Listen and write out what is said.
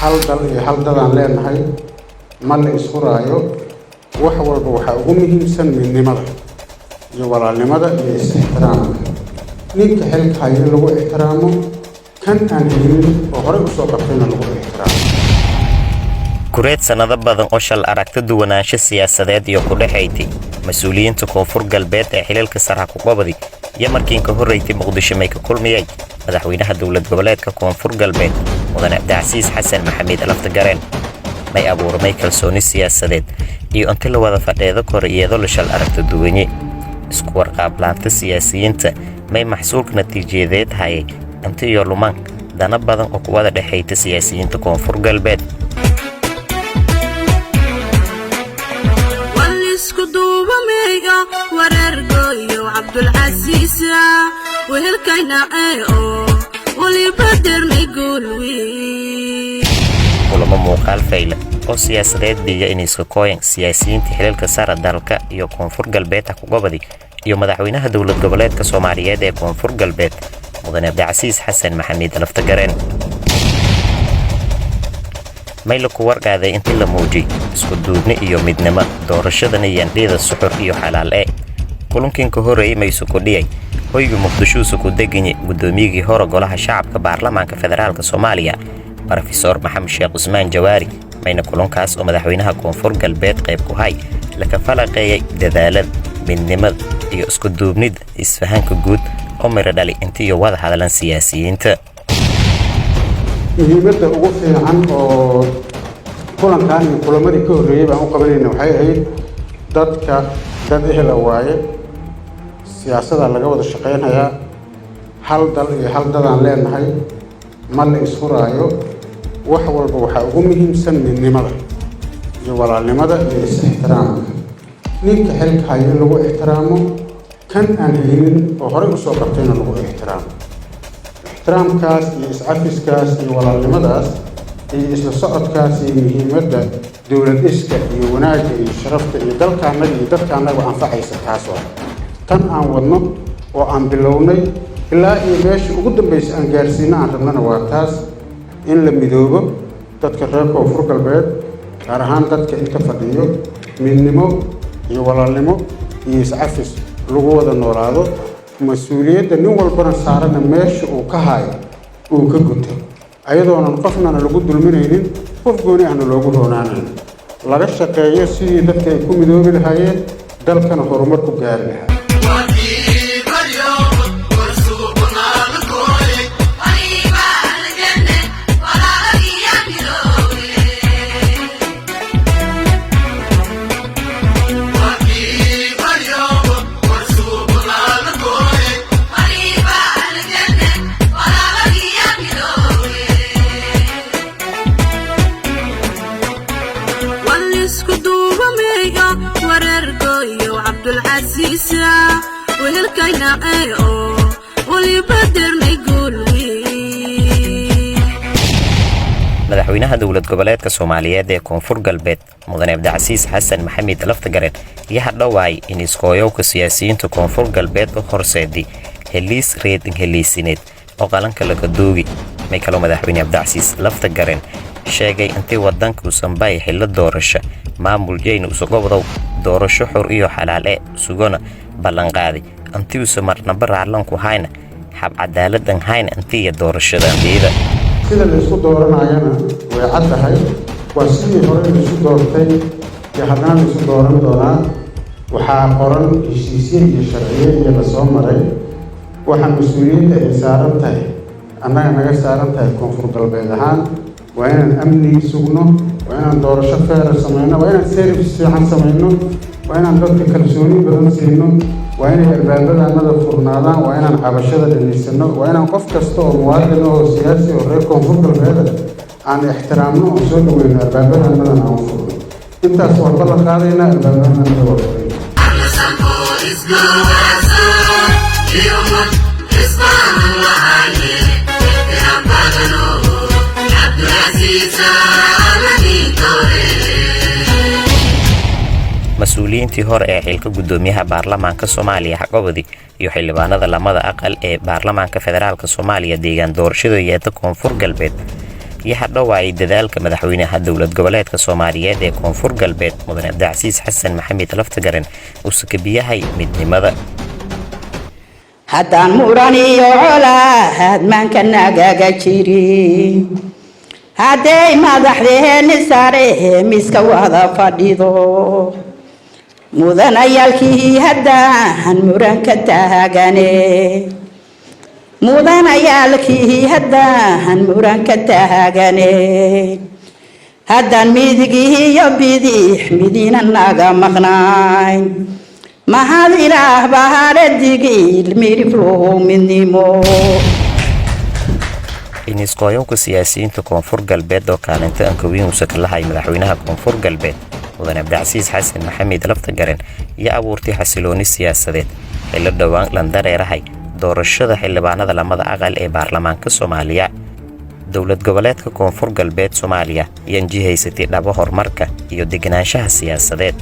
hal dal iyo hal dad aan leenahay ma la isku raayo. wax walba waxa ugu muhiimsan midnimada iyo walaalnimada iyo is-ixtiraamka. ninka xilka haya lagu ixtiraamo, kan aan helin oo hore usoo qabtayna lagu ixtiraamo. kureed sanado badan oo shal aragti duwanaansho siyaasadeed iyo ku dhaxaysay mas'uuliyiinta koonfur galbeed ee xilalka sare ku qabadi iyo markii ka horeeyay Muqdisho may ka kulmiyay madaxweynaha dowlad goboleedka koonfur galbeed mudane Cabdicasiis Xasan Maxamed Laftagareen may abuurmay kalsooni siyaasadeed iyo inta la wada fadhiyo koriyada la shal aragti duwanye isku warqablaanta siyaasiyiinta may maxsuulka natiijadeed hayay inta iyo lumaan dana badan oo ku wada dhaxaysay siyaasiyiinta koonfur galbeed. Cabdulcasiis wehelkayna oo wali bader nigul wi kulamo muuqaal fayl oo siyaasadeed biya in isku kooyan siyaasiyiinta xilalka sare dalka iyo koonfur galbeed ku qabadi iyo madaxweynaha dowlad goboleedka Soomaaliyeed ee koonfur galbeed mudane Cabdicasiis Xasan Maxamed Laftagareen may la ku warqaaday intii la muujiyay isku duubni iyo midnimo doorashadan iyo dheeda suxur iyo xalaal kulankan ka horeeyay may soo kordhiyay hoyga Muqdisho soo ku deganay gudoomiyihii hore golaha shacabka baarlamaanka federaalka Soomaaliya Professor Maxamed Sheekh Usmaan Jawaari mayna kulankaas oo madaxweynaha koonfur galbeed qayb ku hay la ka falaqeeyay dadaalad midnimada iyo isku duubnida isfahanka guud oo mira dhali intii wada hadallan siyaasiyiinta. muhiimadda ugu fiican oo kulankan iyo kulamadii ka horeeyay baan u qabanayna waxay ahayd dadka dad ehel waaye siyaasadda laga wada shaqeynayaa hal dal iyo hal dad aan leenahay ma la isku raayo. wax walba waxa ugu muhiimsan midnimada iyo walaalnimada iyo is-ixtiraamka. ninka xilka haya lagu ixtiraamo, kan aan helin oo hore usoo qabtayna lagu ixtiraamo. ixtiraamkaas iyo is-cafiskaas iyo walaalnimadaas iyo isla socodkaas iyo muhiimadda dowlad iska iyo wanaagga iyo sharafta iyo dalkaanaga iyo dadkaanaga anfacaysa taas oo tan aan wadno oo aan bilownay ilaa iyo meeshii ugu dambeysay aan gaarsiino aan rabnana waa taas in la midoobo dadka reer koonfur galbeed gaar ahaan dadka inta fadhiyo midnimo iyo walaalnimo iyo is-cafis lagu wada noolaado. mas-uuliyadda nin walbana saarana meesha uu ka hayo uu ka guto ayadoonan qofnana lagu dulminaynin qof gooni ahna loogu roonaanayn. laga shaqeeyo sidii dadka ay ku midoobi lahaayeen dalkana horumar ku gaari lahaa. Cabdulcasiis wehelkayna oo wali bader nigul wi madaxweynaha dowlad goboleedka Soomaaliyeed ee koonfur galbeed mudane Cabdicasiis Xasan Maxamed Laftagareen iyo hadhawaay in iskooyowka siyaasiyiinta koonfur galbeed oo horseeday heliis reedin heliisineed oo qalanka laga doogi may kala madaxweyne Cabdicasiis Laftagareen sheegay intii wadanka uu sanbay xillo doorasho maamul jeyn uu soo gobdow doorasho xor iyo xalaal sugana ballan qaaday intii uu marna baraalan ku hayna hab cadaaladdan hayna intii doorashadan deeda sida la isku dooranayana way caddahay waa sidii hore la isku doortay iyo haddana la isku dooran doonaa. waxaa qoran heshiisyo iyo sharciyo iyo la soo maray. waxaa mas-uuliyadda ay saaran tahay annaga naga saaran tahay koonfur galbeed ahaan waa inaan amni sugno, waa inaan doorasho feera samayno, waa inaan service fiican samayno, waa inaan dadka kalsooni badan siino, waa inay albaabadaanada furnaadaan, waa inaan cabashada dhageysanno, waa inaan qof kasta oo muwaadin oo siyaasi oo reer koonfur galbeed aan ixtiraamno oo soo dhaweyno albaabadaanada aan furno. intaas waa ballan qaadayna albaabadaanada waa furayna. mas-uuliyiintii hore ee xilka gudoomiyaha baarlamaanka Soomaaliya Xaqabadi iyo xildhibaanada lamada aqal ee baarlamaanka federaalka Soomaaliya deegaan doorashada yeeta koonfur galbeed iyo hadhowaay dadaalka madaxweynaha dowlad goboleedka Soomaaliyeed ee Koonfur Galbeed Mudane Cabdicasiis Xasan Maxamed Laftagareen uu sakabiyahay midnimada haddaan muran iyo colaad maanka nagaga jiri hadday madaxdeeni sare miska wada fadhido mudanayaalkii haddaan muranka taagane mudanayaalkii haddaan muranka taagane haddaan midigii iyo bidix midina naga maqnayn mahad ilaah baharedigil miriflow midnimo iniskoyonka siyaasiyiinta Koonfur Galbeed oo kaalinta ankawiin uu sakalahay madaxweynaha Koonfur Galbeed Mudane Cabdicasiis Xasan Maxamed Laftagareen iyo abuurtay xasilooni siyaasadeed ee la dhawaan landareerahay doorashada xildhibaanada lamada aqal ee baarlamaanka Soomaaliya dowlad goboleedka Koonfur Galbeed Soomaaliya iyo jihaysatay dhabo horumarka iyo deganaanshaha siyaasadeed